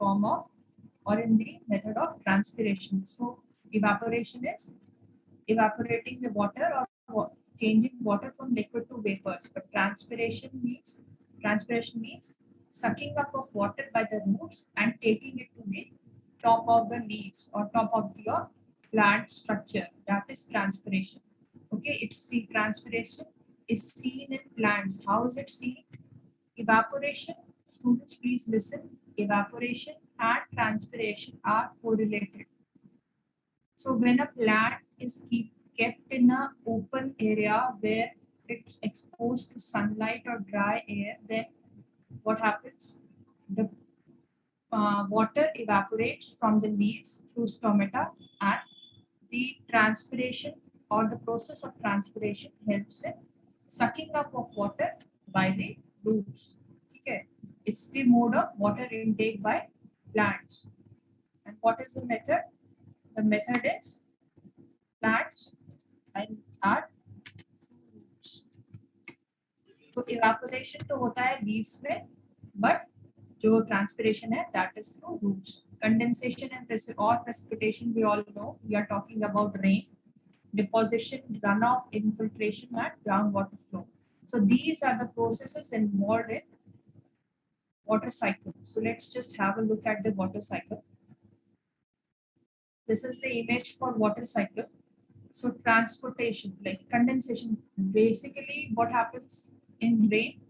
form of or in the method of transpiration. So evaporation is evaporating the water or changing water from liquid to vapors. But transpiration means sucking up of water by the roots and taking it to the top of the leaves or top of your plant structure. That is transpiration. Okay, transpiration is seen in plants. How is it seen? Evaporation. Students, please listen. Evaporation and transpiration are correlated. So when a plant is kept in an open area where it's exposed to sunlight or dry air, then what happens? The water evaporates from the leaves through stomata, and the transpiration or the process of transpiration helps in sucking up of water by the roots. Okay, it's the mode of water intake by plants. And what is the method? The method is plants and are roots. तो evaporation तो होता है leaves में, but जो transpiration है that is through roots. Condensation and precipitation we all know. We are talking about rain, deposition, runoff, infiltration, and groundwater flow. So these are the processes involved in water cycle. So let's just have a look at the water cycle. This is the image for water cycle. So transportation, like condensation, basically what happens in rain,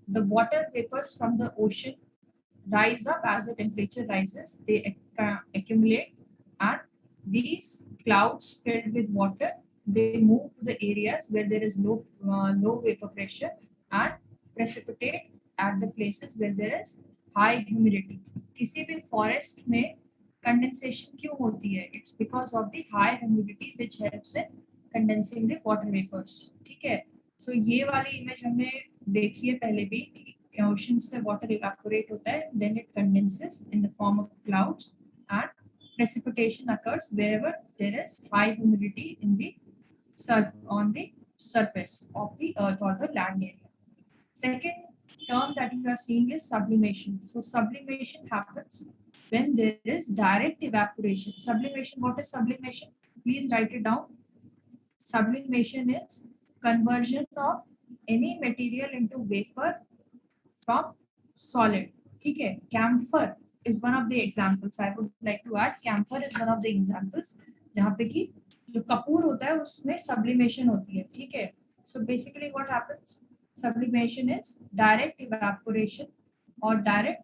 the water vapors from the ocean rise up as the temperature rises, they accumulate, and these clouds filled with water, they move to the areas where there is low vapor pressure and precipitate at the places where there is high humidity. किसी भी forest में condensation क्यों होती है? It's because of the high humidity which helps in condensing the water vapors. ठीक है? So ये वाली image हमने देखी है पहले भी कि ocean से water evaporate होता है, then it condenses in the form of clouds, and precipitation occurs wherever there is high humidity in the on the surface of the earth or the land area. Second term that you are seeing is sublimation. So sublimation happens when there is direct evaporation. Sublimation, what is sublimation? Please write it down. Sublimation is conversion of any material into vapor from solid. ठीक है? Camphor is one of the examples. I would like to add camphor is one of the examples जहाँ पे कि जो कपूर होता है उसमें sublimation होती है. ठीक है? So basically what happens? Sublimation is direct evaporation or direct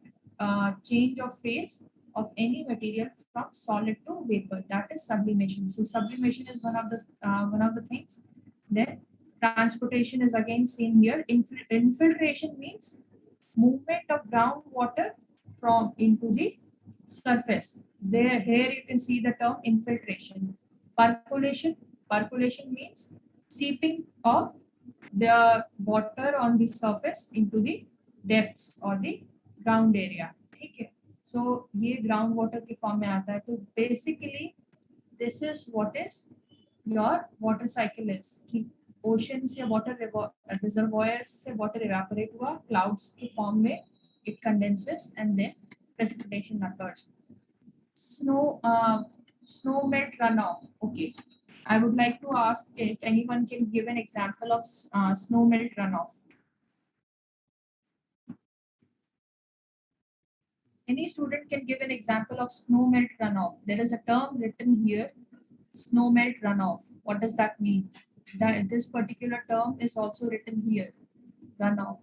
change of phase of any material from solid to vapor. That is sublimation. So sublimation is one of the things. Then transportation is again seen here. Infiltration means movement of groundwater from into the surface. Here you can see the term infiltration. Percolation means seeping of the water on the surface into the depths or the ground area. ठीक है? So ये ground water के form में आता है. तो basically this is what is your water cycle is. कि ocean से water reservoirs से water evaporate हुआ, clouds के form में it condenses and then precipitation occurs. Snowmelt runoff. Okay, I would like to ask if anyone can give an example of snowmelt runoff. Any student can give an example of snowmelt runoff. There is a term written here, snowmelt runoff. What does that mean? This particular term is also written here, runoff.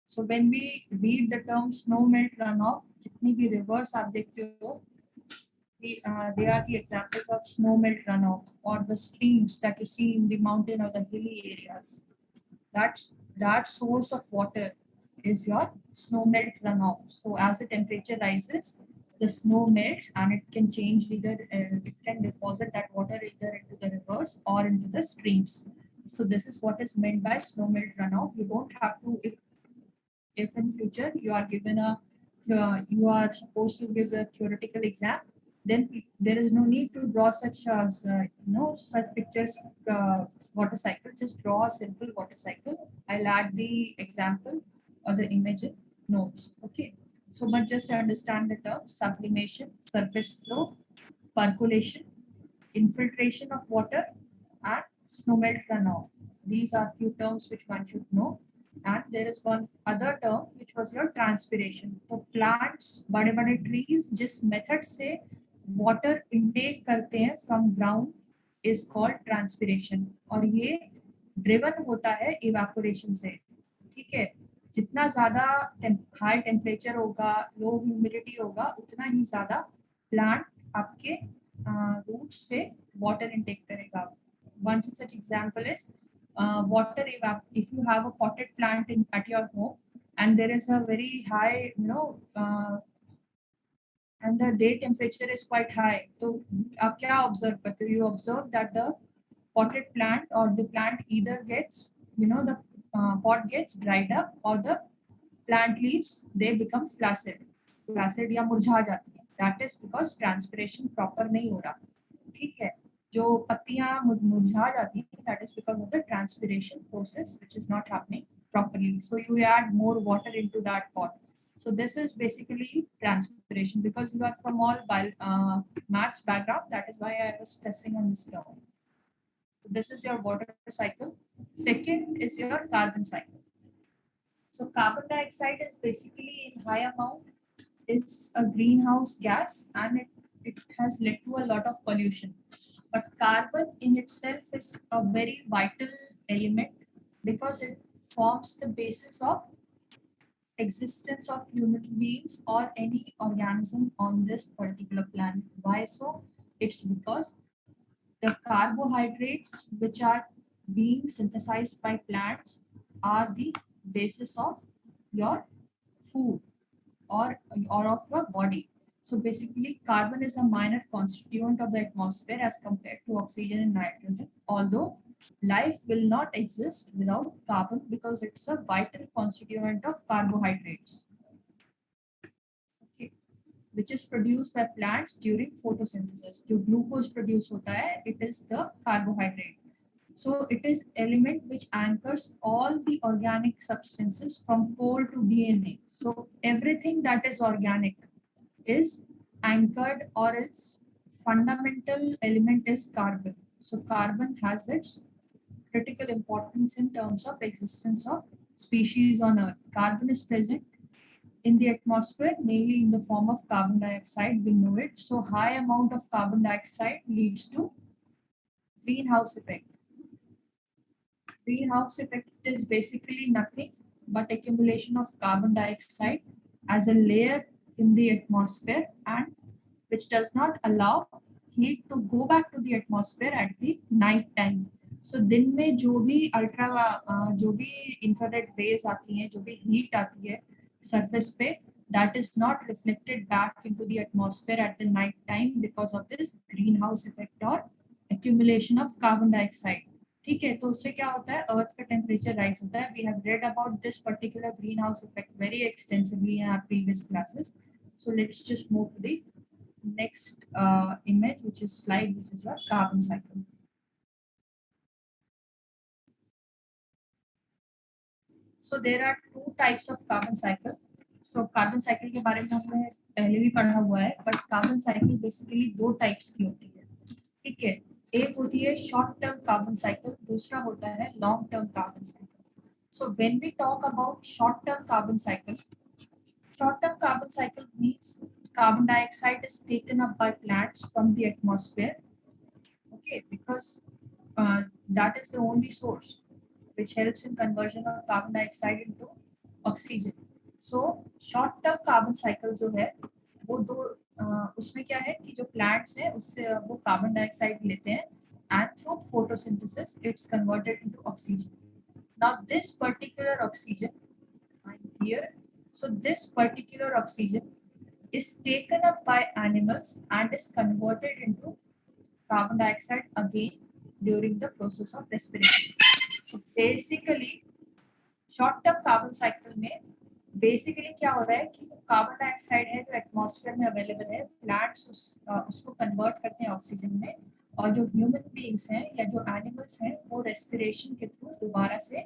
So when we read the term snowmelt runoff, जितनी भी rivers आप देखते हो, they are the examples of snowmelt runoff, or the streams that you see in the mountain or the hilly areas. That source of water is your snowmelt runoff. So as the temperature rises, the snow melts and it can change either it can deposit that water either into the rivers or into the streams. So this is what is meant by snowmelt runoff. You don't have to, if in future you are given a you are supposed to give a theoretical exam, then there is no need to draw such such pictures. Water cycle, just draw a simple water cycle. I'll add the example or the image in notes. Okay, So but just understand the terms: sublimation, surface flow, percolation, infiltration of water, and snowmelt runoff. These are few terms which one should know. And there is one other term which was your transpiration. तो plants, बड़े बड़े trees जिस method से water intake करते हैं from ground is called transpiration. और ये driven होता है evaporation से. ठीक है, जितना ज्यादा हाई टेम्परेचर होगा, लो ह्यूमिडिटी होगा, उतना ही ज्यादा प्लांट आपके रूट से वाटर इनटेक करेगा. One such example is water evap. If you have a potted plant at your home and there is a very high, and the day temperature is quite high, तो आप क्या observe करते हो? You observe that the potted plant or the plant either gets, the pot gets dried up or the plant leaves, they become flaccid या मुरझा जाती है. That is because transpiration proper नहीं हो रहा. ठीक है, जो पत्तियां मुरझा जाती हैं, that is because of the transpiration process which is not happening properly. So you add more water into that pot. So this is basically transpiration. Because you are from all maths background, that is why I was stressing on this term. This is your water cycle. Second is your carbon cycle. So carbon dioxide is basically in high amount is a greenhouse gas, and it has led to a lot of pollution. But carbon in itself is a very vital element because it forms the basis of existence of human beings or any organism on this particular planet. Why so? It's because the carbohydrates which are being synthesized by plants are the basis of your food or of your body. So basically, carbon is a minor constituent of the atmosphere as compared to oxygen and nitrogen. Although life will not exist without carbon because it's a vital constituent of carbohydrates, okay, which is produced by plants during photosynthesis. जो glucose produce होता है, it is the carbohydrate. So it is element which anchors all the organic substances from coal to DNA. So everything that is organic is anchored, or its fundamental element is carbon. So carbon has its critical importance in terms of existence of species on Earth. Carbon is present in the atmosphere mainly in the form of carbon dioxide. We know it. So high amount of carbon dioxide leads to greenhouse effect. Greenhouse effect is basically nothing but accumulation of carbon dioxide as a layer in the atmosphere, and which does not allow heat to go back to the atmosphere at the night time. So दिन में जो भी infrared rays आती हैं, जो भी heat आती है surface पे, that is not reflected back into the atmosphere at the night time because of this greenhouse effect or accumulation of carbon dioxide. ठीक है, तो उससे क्या होता है, अर्थ का टेम्परेचर राइज होता है. We have read about this particular greenhouse effect very extensively in our previous classes. So let's just move to the next image, which is slide, which is your carbon cycle. So there are two types of carbon cycle. So carbon cycle के बारे में हमने पहले भी पढ़ा हुआ है, but carbon cycle basically दो types की होती है. ठीक है, एक होती है शॉर्ट टर्म कार्बन साइकिल, दूसरा होता है long term carbon cycle. So when we talk about short term carbon cycle means carbon dioxide is taken up by plants from the atmosphere, okay, because that is the only source which helps in conversion of carbon dioxide into oxygen. So short term carbon cycle जो है वो दो उसमें क्या है कि जो plants हैं उससे वो कार्बन डाइऑक्साइड लेते हैं and through photosynthesis it's converted into oxygen. Now this particular oxygen here, so this particular oxygen is taken up by animals and is converted into carbon dioxide again during the process of respiration. So basically short term carbon cycle में basically क्या हो रहा है कि carbon dioxide है जो atmosphere में available है, प्लांट्स उसको कन्वर्ट करते हैं ऑक्सीजन में, और जो ह्यूमन बीइंग्स हैं या जो एनिमल्स हैं वो रेस्पिरेशन के थ्रू दोबारा से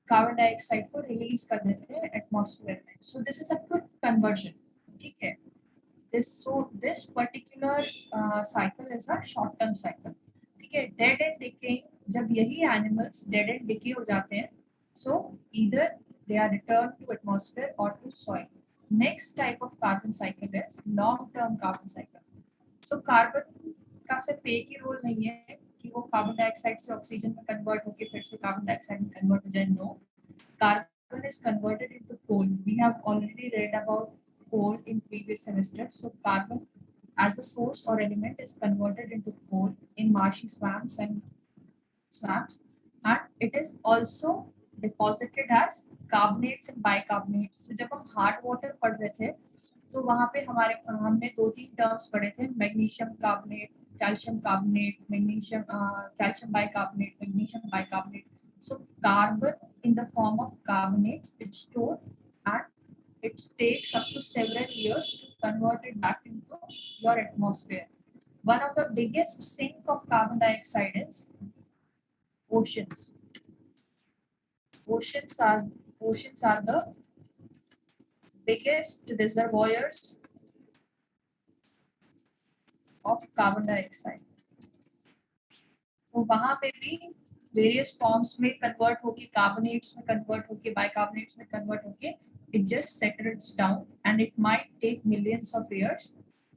कार्बन डाइऑक्साइड को रिलीज कर देते हैं एटमॉस्फेयर में. So this is a quick conversion. this particular cycle is a short term cycle. ठीक है, डेड एंड डिकेइंग जब यही एनिमल्स डेड एंड डिके हो जाते हैं, सो either they are returned to atmosphere or to soil. Next type of carbon cycle is long term carbon cycle. So carbon का सिर्फ एक ही रोल नहीं है कि वो कार्बन डाइऑक्साइड से ऑक्सीजन में कन्वर्ट होकर फिर से कार्बन डाइऑक्साइड में कन्वर्ट हो जाए. No, carbon is converted into coal. We have already read about coal in previous semester. So carbon as a source or element is converted into coal in marshy swamps, and it is also deposited as carbonates and bicarbonates. So जब हम hard water पढ़ रहे थे तो वहाँ पे हमने 2-3 terms पढ़े थे, magnesium carbonate, calcium carbonate, magnesium calcium bicarbonate, magnesium bicarbonate. So carbon in the form of carbonates, it's stored and it takes up to several years to convert it back into your atmosphere. One of the biggest sink of carbon dioxide is oceans. Oceans are the biggest reservoirs of carbon dioxide. तो वहाँ पे भी various forms में convert होके, carbonates में convert होके, bicarbonates में convert होके, it just settles down and it might take millions of years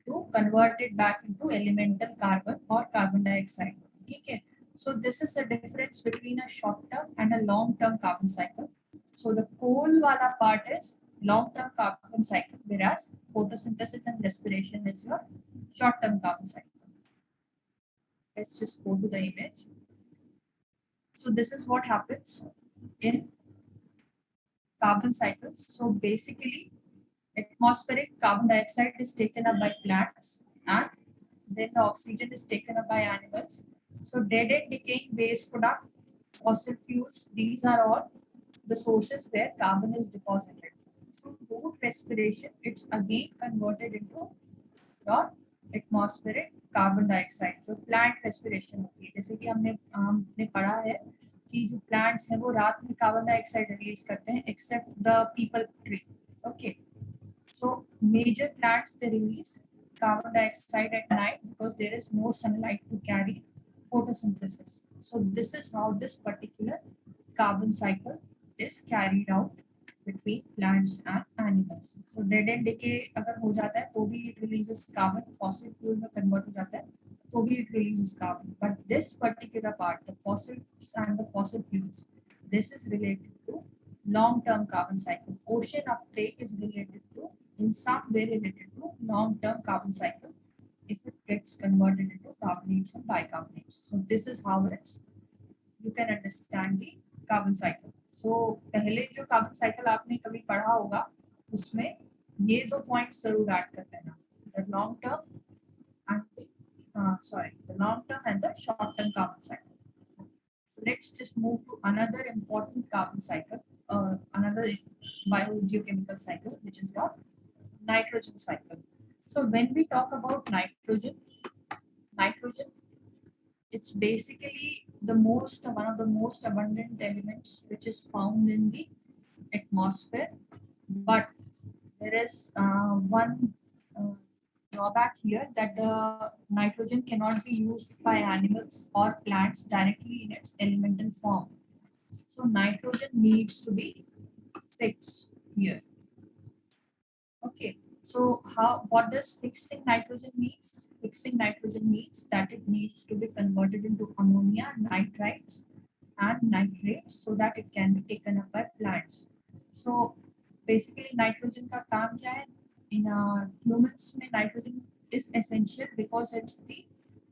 to convert it back into elemental carbon or carbon dioxide. ठीक है, so this is the difference between a short term and a long term carbon cycle. So the coal wala part is long term carbon cycle, whereas photosynthesis and respiration is your short term carbon cycle. Let's just go to the image. So this is what happens in carbon cycles. So basically, atmospheric carbon dioxide is taken up by plants and then the oxygen is taken up by animals. So dead and decaying waste product, fossil fuels, these are all the sources where carbon is deposited. So root respiration, it's again converted into your atmospheric carbon dioxide जो plant respiration होती है. जैसे कि हमने पढ़ा है कि जो प्लांट्स हैं वो रात में कार्बन डाइऑक्साइड रिलीज करते हैं except the people tree. Okay, so major plants they release carbon dioxide at night because there is no sunlight to carry photosynthesis. So this is how this particular carbon cycle is carried out between plants and animals. So dead and decay अगर हो जाता है तो भी it releases carbon, fossil fuel में convert हो जाता है तो भी it releases carbon. But this particular part, the fossils and the fossil fuels, this is related to long-term carbon cycle. Ocean uptake is related to, in some way related to long-term carbon cycle if it gets converted into carbonates and bicarbonates. So this is how you can understand the carbon cycle. So पहले जो carbon cycle आपने कभी पढ़ा होगा उसमें ये 2 points जरूर add कर लेना, the long term and the short term carbon cycle. Let's just move to another important carbon cycle, another biogeochemical cycle, which is your nitrogen cycle. So when we talk about nitrogen, it's basically one of the most abundant elements which is found in the atmosphere. But there is one drawback here, that the nitrogen cannot be used by animals or plants directly in its elemental form. So nitrogen needs to be fixed here. Okay. So what does fixing nitrogen means? Fixing nitrogen means that it needs to be converted into ammonia, nitrites and nitrates so that it can be taken up by plants. So basically nitrogen का काम क्या है? In humans में nitrogen is essential because it's the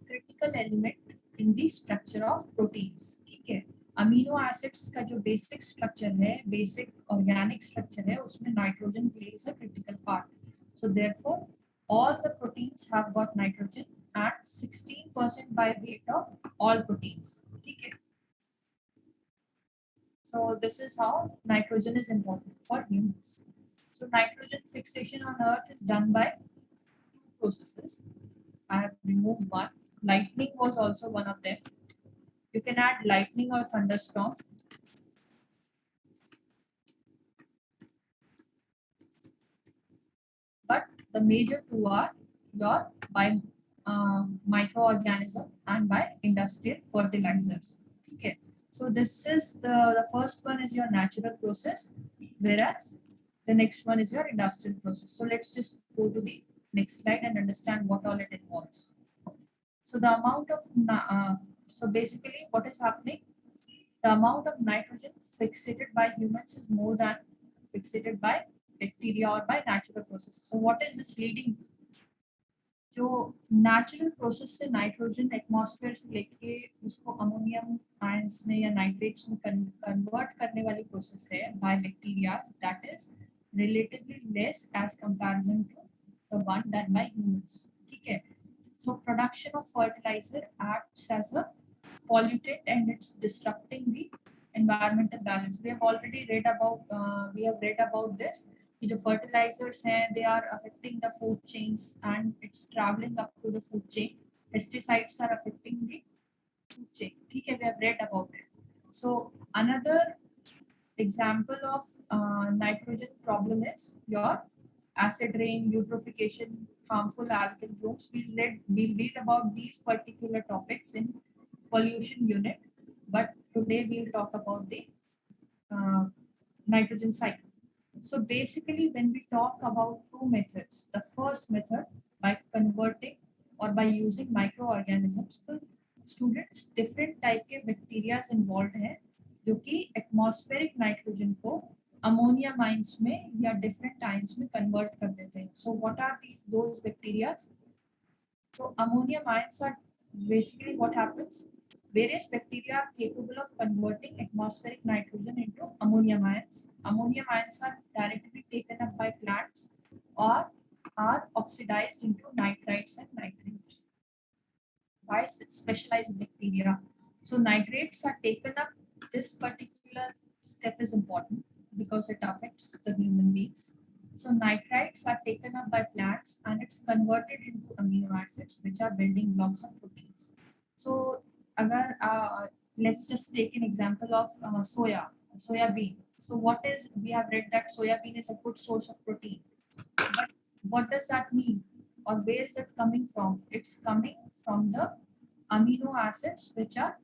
critical element in the structure of proteins. ठीक है, amino acids का जो basic structure है, बेसिक ऑर्गेनिक स्ट्रक्चर है, उसमें nitrogen plays a critical part. So therefore, all the proteins have got nitrogen and 16% by weight of all proteins. Okay. So this is how nitrogen is important for humans. So nitrogen fixation on Earth is done by 2 processes. I have removed one. Lightning was also one of them. You can add lightning or thunderstorm. But The major two are your by microorganism and by industrial fertilizers. Okay. So this is the first one is your natural process, whereas the next one is your industrial process. So let's just go to the next slide and understand what all it involves. So the amount of so basically what is happening, the amount of nitrogen fixated by humans is more than fixated by bacteria or by natural process. So what is this leading to? जो natural process से nitrogen atmosphere से लेके उसको ammonium ions में या nitrates में convert करने वाली प्रोसेस है by bacteria, that is relatively less as comparison to the one done by humans. ठीक है. So production of fertilizer acts as a pollutant and it's disrupting the environmental balance. We have already read about this. The fertilizers हैं, they are affecting the food chains and it's traveling up to the food chain. Pesticides are affecting the food chain. ठीक है, we have read about it. So another example of nitrogen problem is your acid rain, eutrophication, harmful algal blooms. We'll read about these particular topics in pollution unit, but today we'll talk about the nitrogen cycle. So basically, when we talk about two methods, the first method by converting or by using microorganisms, तो students different type के bacteria involved हैं जो कि atmospheric nitrogen को ammonia mines में या different times में convert कर देते हैं. So what are those bacteria? So ammonia mines are basically what happens. Various bacteria are capable of converting atmospheric nitrogen into ammonium ions. Ammonium ions are directly taken up by plants or are oxidized into nitrites and nitrates by specialized bacteria. So nitrates are taken up. This particular step is important because it affects the human beings. So nitrites are taken up by plants and it's converted into amino acids, which are building blocks of proteins. So अगर let's just take an example of soya bean. So what is, we have read that soya bean is a good source of protein, but what does that mean or where is it coming from? It's coming from the amino acids which are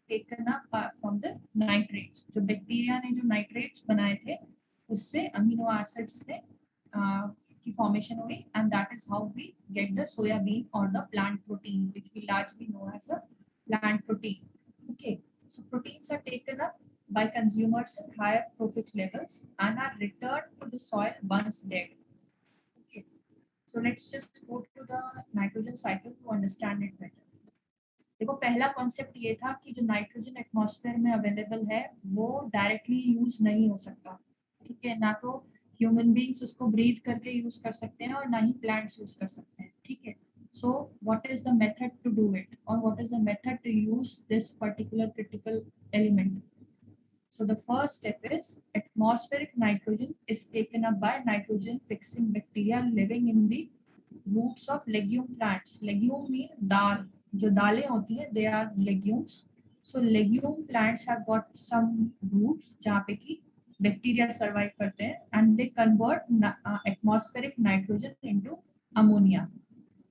taken up from the nitrates. जो bacteria ने जो nitrates बनाए थे उससे amino acids ने की formation हुई, and that is how we get the soya bean or the plant protein, which we largely know as a plant protein. Okay, so proteins are taken up by consumers at higher trophic levels and are returned to the soil once dead. Okay, so let's just go to the nitrogen cycle to understand it better. देखो पहला concept ये था कि जो nitrogen atmosphere में available है वो directly use नहीं हो सकता. ठीक है, ना तो ह्यूमन बींग्स उसको ब्रीथ करके यूज कर सकते हैं और ना ही प्लांट्स यूज कर सकते हैं. ठीक है. So what is the method to do it, or what is the method to use this particular critical element? So the first step is atmospheric nitrogen is taken up by nitrogen fixing bacteria living in the roots of legume plants. Legume mean dal. जो दालें होती हैं they are legumes. So legume plants have got some roots जहाँ पे कि bacteria survive करते हैं and they convert atmospheric nitrogen into ammonia.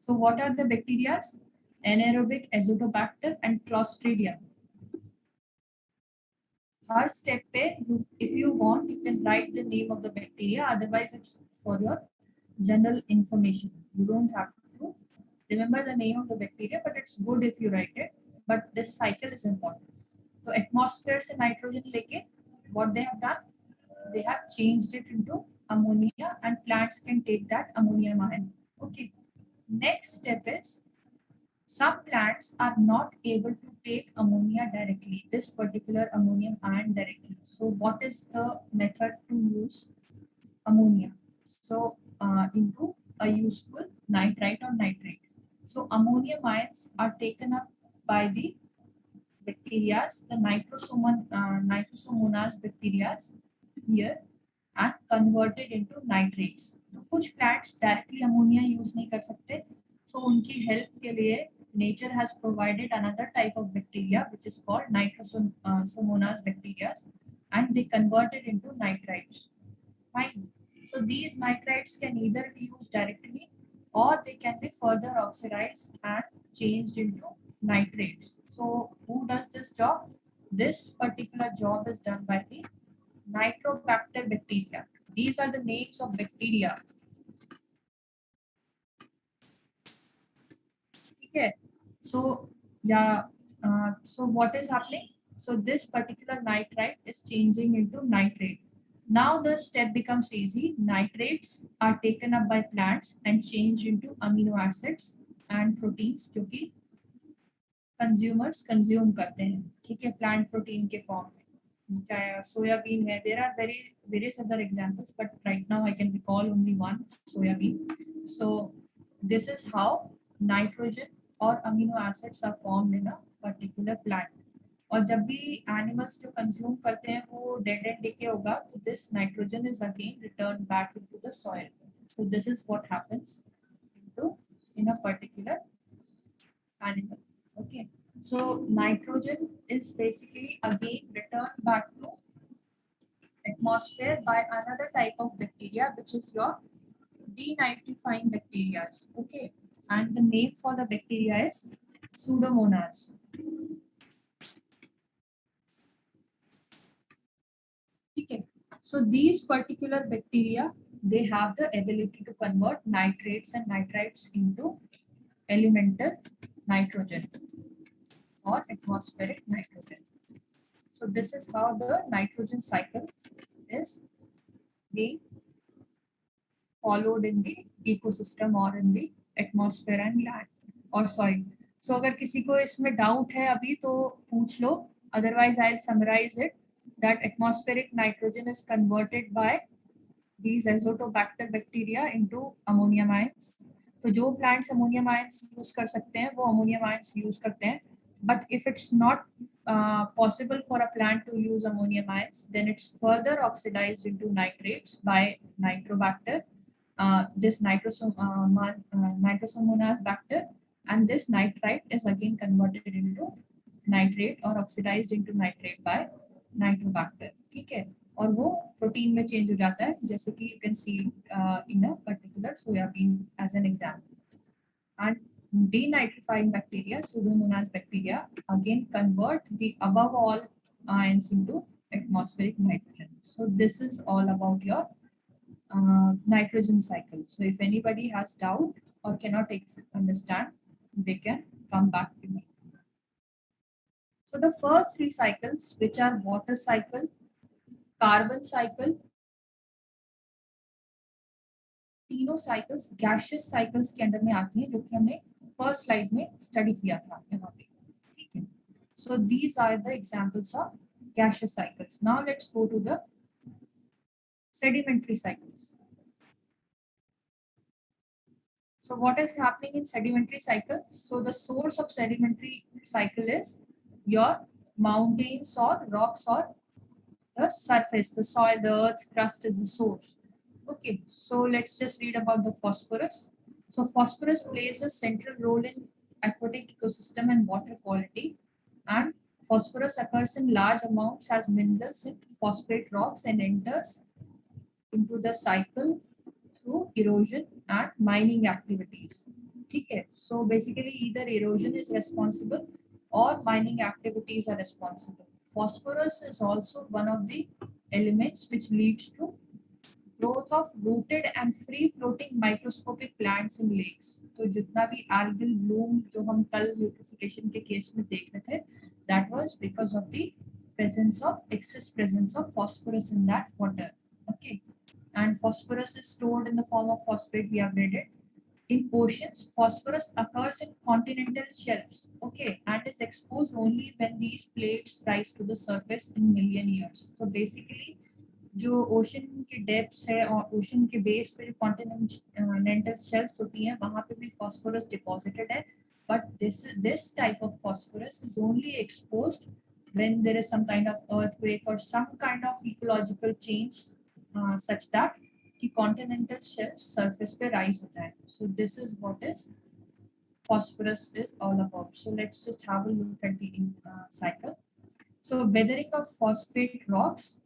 So what are the bacteria? Anaerobic azotobacter and Clostridium. Her step पे if you want you can write the name of the bacteria, otherwise it's for your general information. You don't have to remember the name of the bacteria, but it's good if you write it. But this cycle is important. So atmosphere से nitrogen लेके what they have done, they have changed it into ammonia and plants can take that ammonium ion. Okay. Next step is some plants are not able to take ammonia directly, this particular ammonium ion directly. So what is the method to use ammonia? So into a useful nitrite or nitrate. So ammonium ions are taken up by the bacteria, the nitrosomonas bacteria here and converted into nitrates. तो कुछ plants directly ammonia use नहीं कर सकते, so उनकी help के लिए nature has provided another type of bacteria which is called nitrosomonas bacteria and they convert it into nitrites. Fine. So these nitrites can either be used directly or they can be further oxidized and changed into nitrates. So who does this job? This particular job is done by the Nitrobacter bacteria. These are the names of bacteria. Okay. So yeah. So what is happening? So this particular nitrite is changing into nitrate. Now the step becomes easy. Nitrates are taken up by plants and changed into amino acids and proteins जो कि consumers consume करते हैं, ठीक है, plant protein के form में, चाहे soybean है. There are various other examples, but right now I can recall only one, soybean. So this is how nitrogen or amino acids are formed in a particular plant. और जब भी animals जो consume करते हैं वो dead and decay होगा, तो this nitrogen is again return back into the soil. So this is what happens into in a particular animal. Okay, so nitrogen is basically again returned back to atmosphere by another type of bacteria, which is your denitrifying bacteria. Okay, and the name for the bacteria is pseudomonas. Okay, so these particular bacteria, they have the ability to convert nitrates and nitrites into elemental nitrogen or atmospheric nitrogen. So this is how the nitrogen cycle is being followed in the ecosystem or in the atmosphere and land or soil. So अगर किसी को इसमें doubt है अभी तो पूछ लो. Otherwise I'll summarize it that atmospheric nitrogen is converted by these azotobacter bacteria into ammonium ions. तो जो plants ammonium ions use कर सकते हैं वो ammonium ions use करते हैं. But if it's not possible for a plant to use ammonium ions, then it's further oxidized into nitrates by nitrobacter, this nitrosomonas bacter, and this nitrite is again converted into nitrate or oxidized into nitrate by nitrobacter. ठीक है, और वो protein में change हो जाता है, जैसे कि you can see in a particular soybean as an example. And denitrifying bacteria, pseudomonas bacteria, again convert the above all ions into atmospheric nitrogen. So this is all about your nitrogen cycle. So if anybody has doubt or cannot understand, they can come back to me. So the first three cycles, which are water cycle, carbon cycle, तीनों cycles gaseous cycles के under में आती हैं, जो कि हमने first slide में study किया था यहाँ पे. ठीक है, so these are the examples of gaseous cycles. Now let's go to the sedimentary cycles. So what is happening in sedimentary cycle? So the source of sedimentary cycle is your mountains or rocks or the surface, the soil, the earth's crust is the source. Okay, so let's just read about the phosphorus. So phosphorus plays a central role in aquatic ecosystem and water quality, and phosphorus occurs in large amounts as minerals in phosphate rocks and enters into the cycle through erosion and mining activities. Okay, so basically either erosion is responsible or mining activities are responsible. Phosphorus is also one of the elements which leads to growth of rooted and free floating microscopic plants in lakes. तो जितना भी algal bloom जो हम कल eutrophication के case में देख रहे थे, that was because of the excess presence of phosphorus in that water. Okay, and phosphorus is stored in the form of phosphate. We have read it. In oceans, phosphorus occurs in continental shelves, okay, and is exposed only when these plates rise to the surface in million years. So basically, जो ocean के depths है और ocean के base पे जो continental shelves होती हैं वहाँ पे भी फॉस्फोरस डिपॉजिटेड है, but this type of phosphorus is only exposed when there is some kind of earthquake or some kind of ecological change such that कि continental shelves surface पे rise हो जाए. So this is what is phosphorus is all about. So let's just have a look at the cycle. So weathering of phosphate rocks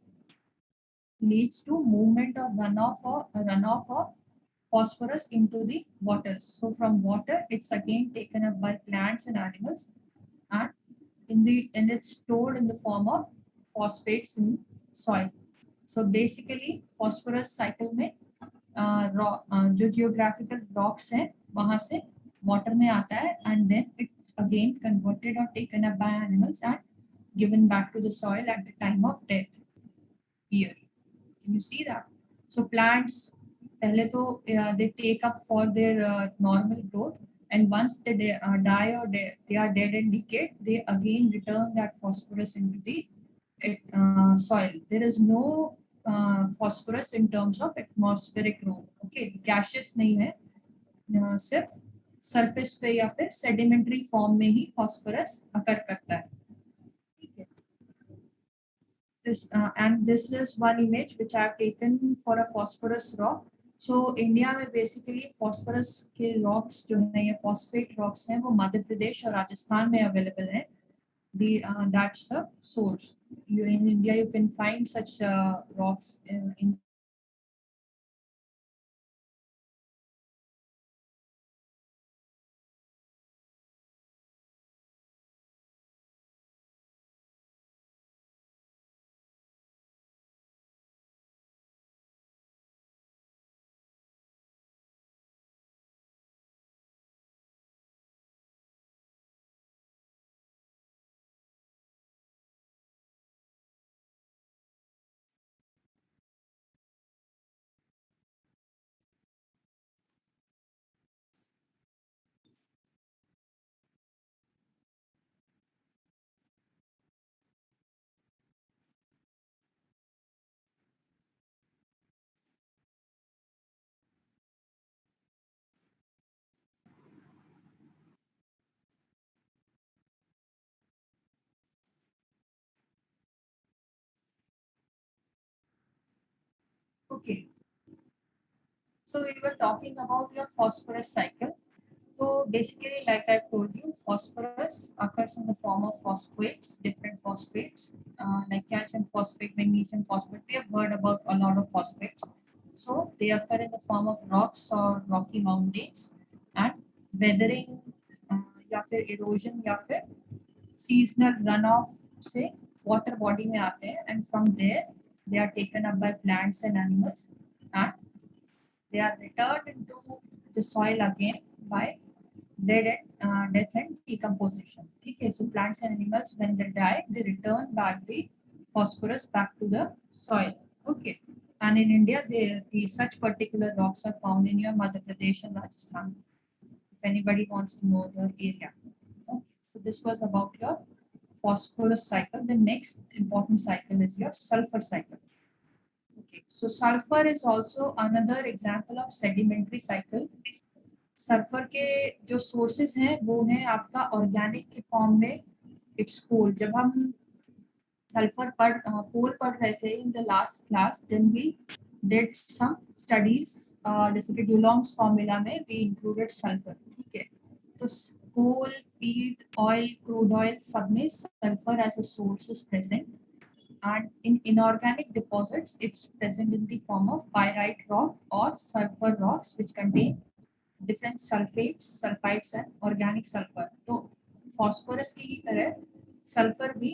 leads to movement or runoff of phosphorus into the water. So from water, it's again taken up by plants and animals, and it's stored in the form of phosphates in soil. So basically, phosphorus cycle में जो geographical rocks हैं वहाँ से water में आता है, and then it's again converted or taken up by animals and given back to the soil at the time of death. Here, can you see that? So plants पहले तो they take up for their normal growth, and once they die or they are dead and decayed, they again return that phosphorus into the soil. There is no phosphorus in terms of atmospheric role. Okay, gaseous नहीं है, सिर्फ surface पे या फिर sedimentary form में ही phosphorus occur करता है. ठीक है. And this is one image which I have taken for a phosphorus rock. So India में बेसिकली phosphorus के rocks जो हैं ये phosphate rocks हैं वो मध्य प्रदेश और राजस्थान में अवेलेबल हैं. That's the source. In India you can find such rocks in okay. So we were talking about your phosphorus cycle. So basically, like I told you, phosphorus occurs in the form of phosphates, different phosphates, like calcium phosphate, magnesium phosphate. We have heard about a lot of phosphates. So they occur in the form of rocks or rocky mountains, and weathering या फिर erosion या फिर seasonal runoff से water body में आते हैं, and from there they are taken up by plants and animals, and they are returned into the soil again by death and decomposition. Okay, so plants and animals, when they die, they return back the phosphorus back to the soil. Okay, and in India, such particular rocks are found in your Madhya Pradesh and Rajasthan. If anybody wants to know the area. Okay, so this was about your phosphorus cycle. The next important cycle is your sulfur cycle. Okay, so sulfur is also another example of sedimentary cycle. Sulphur के जो sources हैं वो हैं आपका organic के form में. It's coal. जब हम सल्फर पर कोल पढ़ रहे थे in the last class, then we did some studies, जैसे कि डुलॉन्ग्स फॉर्मूला में वी इंक्लूडेड सल्फर. ठीक है, तो कोल, पीट, ऑयल, क्रूड ऑयल, सब में sulphur as a source is present. And in inorganic deposits, it's present in the form of pyrite rock or sulfur rocks, which contain different sulfates, sulfides and organic sulfur. तो phosphorus की ही तरह sulfur भी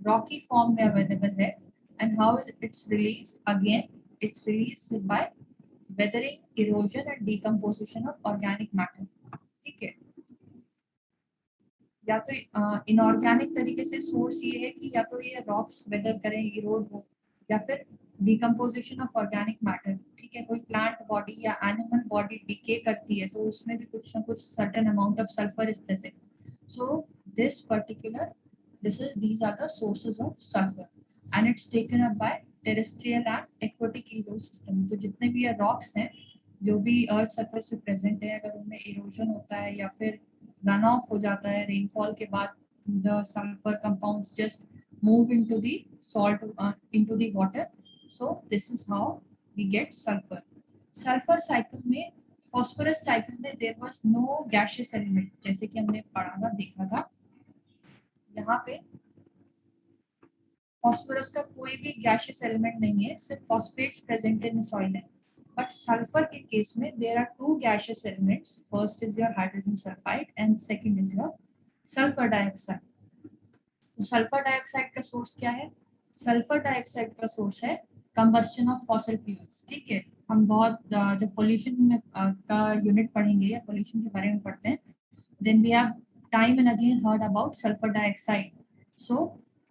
rocky form में available है. And how it's released? Again, it's released by weathering, erosion and decomposition of organic matter. ठीक है, या तो इनऑर्गेनिक तरीके से सोर्स ये है कि या तो ये रॉक्स वेदर करें, इरोड हो, या फिर डिकम्पोजिशन ऑफ ऑर्गेनिक मैटर. ठीक है, कोई प्लांट बॉडी या एनिमल बॉडी डिके करती है तो उसमें भी कुछ ना कुछ certain amount of sulphur is present. So these are the sources of sulfur, and it's taken up by terrestrial and aquatic ecosystem. तो जितने भी ये रॉक्स हैं जो भी अर्थ सरफेस पे प्रेजेंट है, अगर उनमें इरोजन होता है या फिर रन ऑफ हो जाता है रेनफॉल के बाद, the sulfur compounds just move into the salt, into the water. So this is how we get sulfur. Sulfur cycle में, phosphorus cycle में there was no gaseous element, जैसे कि हमने पढ़ा था, देखा था. यहाँ पे फॉस्फोरस का कोई भी गैशियस एलिमेंट नहीं है, सिर्फ फॉस्फेट्स प्रेजेंट इन सॉइल है. बट सल्फर के केस में there are two gaseous elements. First is your hydrogen sulphide and second is your sulphur dioxide. तो सल्फर डाइऑक्साइड का सोर्स क्या है? सल्फर डाइऑक्साइड का सोर्स है कंबस्शन ऑफ फॉसिल फ्यूल्स. ठीक है, हम बहुत जब पोल्यूशन में का यूनिट पढ़ेंगे या पोल्यूशन के बारे में पढ़ते हैं, then we have time and again heard about sulfur dioxide. So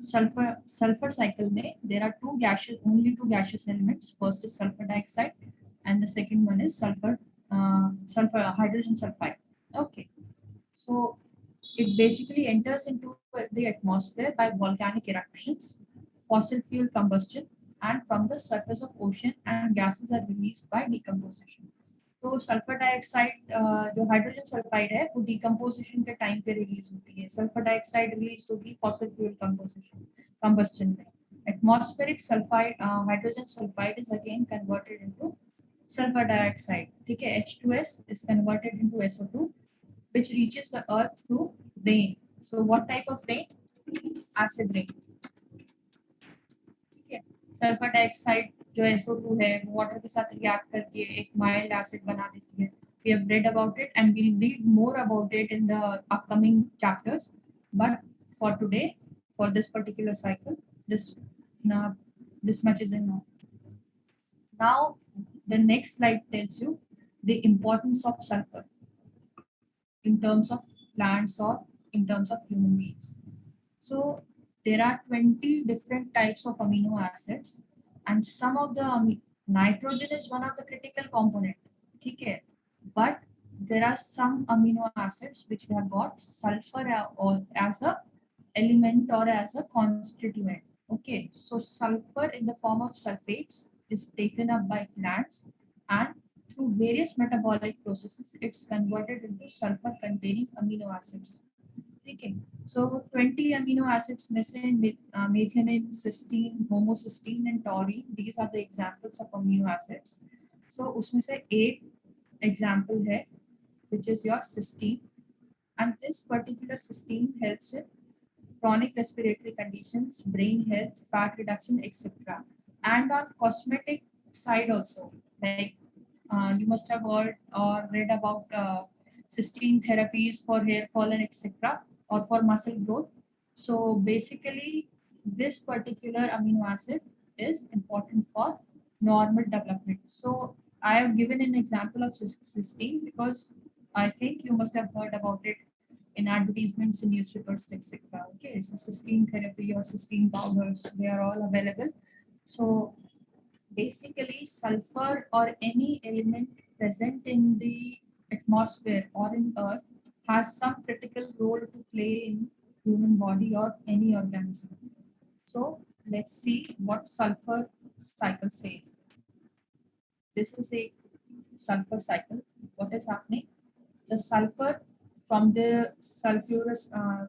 sulfur cycle में there are only two gaseous elements. First is sulfur dioxide and the second one is sulfur hydrogen sulfide. Okay, so it basically enters into the atmosphere by volcanic eruptions, fossil fuel combustion, and from the surface of ocean, and gases are released by decomposition. तो sulphur dioxide जो hydrogen sulphide है वो decomposition के time पे release होती है. Sulphur dioxide release होगी fossil fuel combustion में. Atmospheric sulphide hydrogen sulphide is again converted into sulfur dioxide. ठीक है, H2S is converted into SO2 which reaches the earth through rain. So what type of rain? Acid rain. ठीक है, sulphur dioxide जो SO2 है वो water के साथ react करके एक माइल्ड एसिड बना देती है. We have read about it and we'll read more about it in the upcoming chapters. But for today, for this particular cycle, this much is enough. Now, the next slide tells you the importance of sulfur in terms of plants or in terms of human beings. So there are 20 different types of amino acids and some of the nitrogen is one of the critical component. Okay, but there are some amino acids which have got sulfur or as a element or as a constituent. Okay, so sulfur in the form of sulfates is taken up by plants and through various metabolic processes it's converted into sulfur containing amino acids. Okay, so 20 amino acids में से methionine, cysteine, homocysteine and taurine, these are the examples of amino acids. So उसमें से एक example है which is your cysteine, and this particular cysteine helps in chronic respiratory conditions, brain health, fat reduction, etc. And on cosmetic side also, like you must have heard or read about cysteine therapies for hair fall and etc. or for muscle growth. So basically, this particular amino acid is important for normal development. So I have given an example of cysteine because I think you must have heard about it in advertisements in newspapers, etc. Okay, so cysteine therapy or cysteine powders, they are all available. So basically, sulfur or any element present in the atmosphere or in earth has some critical role to play in human body or any organism. So let's see what sulfur cycle says. This is a sulfur cycle. What is happening? The sulfur from the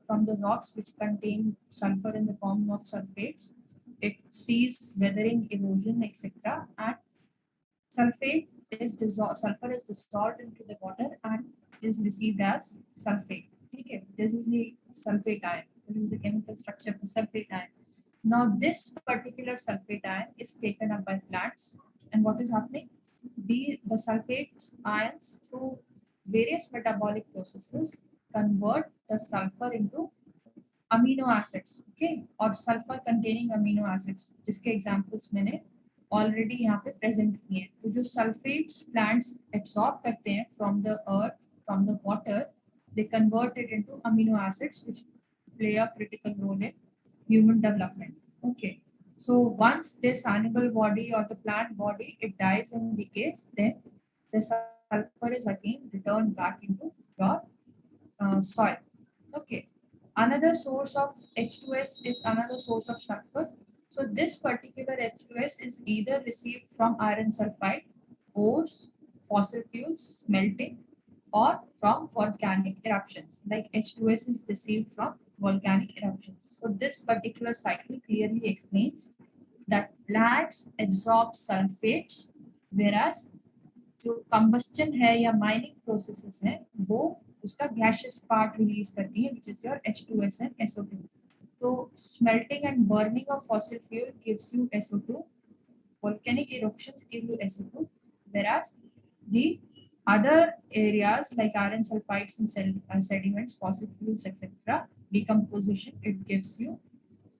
from the rocks which contain sulfur in the form of sulfates, it sees weathering, erosion, etc. And sulfur is dissolved into the water and is received as sulfate. Okay, this is the sulfate ion. This is the chemical structure of the sulfate ion. Now this particular sulfate ion is taken up by plants, and what is happening? The sulfate ions through various metabolic processes convert the sulfur into amino acids. Okay, और sulfur containing amino acids जिसके examples मैंने already यहाँ पे present किए हैं. तो जो sulfates plants absorb करते हैं from the earth, from the water, they convert it into amino acids which play a critical role in human development. Okay, so once this animal body or the plant body it dies and decays, then the sulfur is again returned back into your soil. Okay, another source of H2S is another source of sulfur. So this particular H2S is either received from iron sulfide, ores, fossil fuels, smelting, or from volcanic eruptions. Like H2S is received from volcanic eruptions. So this particular cycle clearly explains that plants absorb sulfates, whereas जो combustion है या mining processes है वो उसका gaseous part release करती है which is your H2S and SO2. So smelting and burning of fossil fuel gives you SO2. Volcanic eruptions give you SO2, whereas the other areas like iron sulfides and sediments, fossil fuels, etc., decomposition, it gives you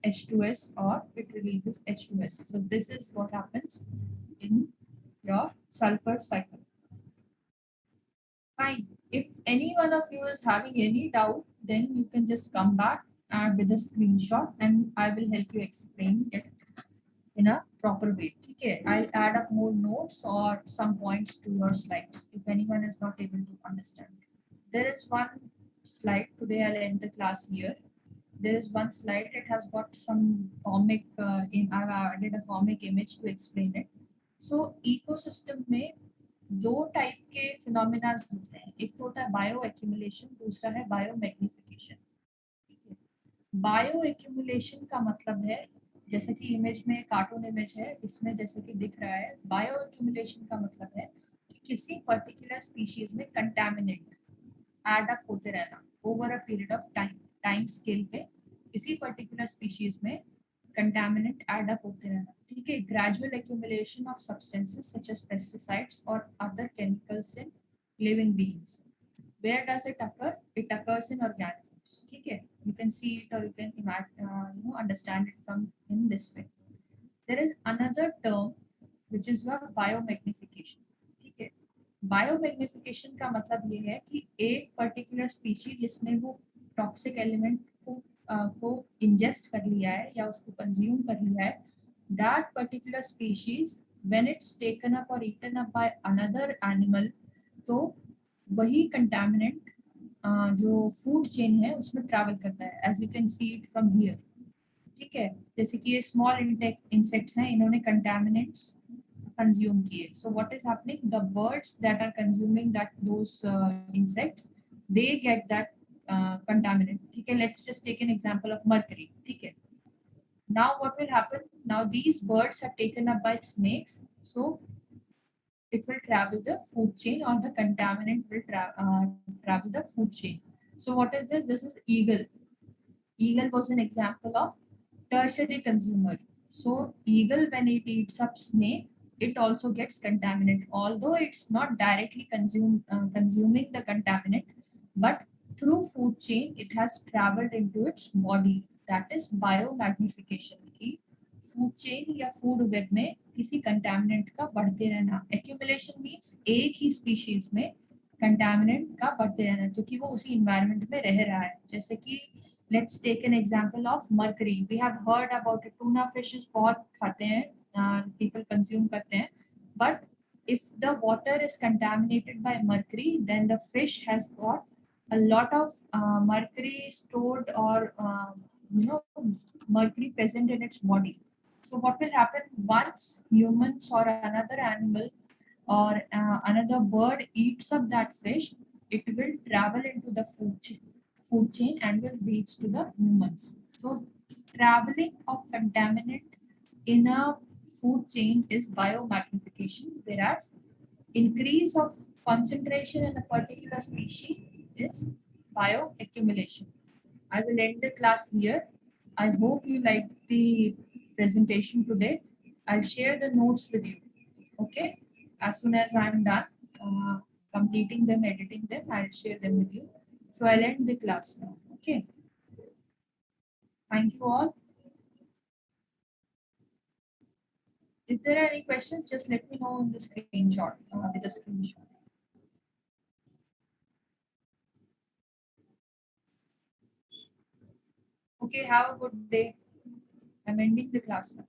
H2S or it releases H2S. So this is what happens in your sulfur cycle. Fine. If any one of you is having any doubt, then you can just come back with a screenshot and I will help you explain it in a proper way. Okay, I'll add up more notes or some points to your slides if anyone is not able to understand. There is one slide. Today I'll end the class here. There is one slide. It has got some comic. I've added a comic image to explain it. So ecosystem में दो type के phenomena होते हैं. एक तो होता है bio accumulation, दूसरा है बायो मैग्निफिकेशन. बायो एक्यूमुलेशन का मतलब है, जैसे कि इमेज में कार्टून इमेज है, इसमें जैसे कि दिख रहा है, बायो एक्यूमुलेशन का मतलब है कि किसी पर्टिकुलर स्पीशीज में कंटामिनेंट ऐड अप होते रहना over a period of time scale पे किसी पर्टिकुलर स्पीशीज में कंटामिनेंट ऐड अप होते रहना. ठीक है. Gradual accumulation of substances such as pesticides और other chemicals in living beings. Where does it occur? It occurs in organisms. Okay, you can see it or you can imagine, understand it from in this way. There is another term which is your biomagnification. ठीक है. Biomagnification का मतलब ये है कि एक particular species जिसने वो टॉक्सिक एलिमेंट को इंजेस्ट कर लिया है या उसको कंज्यूम कर लिया है, that particular species when it's taken up or eaten up by another animal, तो वही कंटामिनेंट जो फूड चेन है उसमें ट्रैवल करता है, as you can see it from here. ठीक है. जैसे कि ये स्मॉल इंसेक्ट्स हैं, इन्होंने कंटामिनेंट्स कंज्यूम किए. So what is happening, the birds that are consuming that those insects, they get that contaminant. ठीक है. Let's just take an example of mercury. ठीक है. Now what will happen? Now these birds are taken up by snakes, so it will travel the food chain or the contaminant will travel the food chain. So what is this? This is eagle. Eagle was an example of tertiary consumer. So eagle when it eats up snake, it also gets contaminant, although it's not directly consuming the contaminant, but through food chain it has traveled into its body. That is biomagnification की food chain या food web में किसी contaminant का बढ़ते रहना. Accumulation means एक ही species में contaminant का बढ़ते रहना क्योंकि वो उसी इन्वायरमेंट में रह रहा है. जैसे कि let's take an example of mercury. We have heard about it. Tuna fishes बहुत खाते हैं, पीपल कंज्यूम करते हैं, but if the water is contaminated by mercury, then the fish has got a lot of mercury stored or mercury present in its body. So what will happen once humans or another animal or another bird eats up that fish, it will travel into the food chain and will reach to the humans. So traveling of contaminant in a food chain is biomagnification, whereas increase of concentration in a particular species is bioaccumulation. I will end the class here. I hope you liked the presentation today. I'll share the notes with you. Okay. As soon as I'm done completing them, editing them, I'll share them with you. So I'll end the class now. Okay. Thank you all. If there are any questions, just let me know in the screenshot with a screenshot. Okay, have a good day. I'm ending the class now.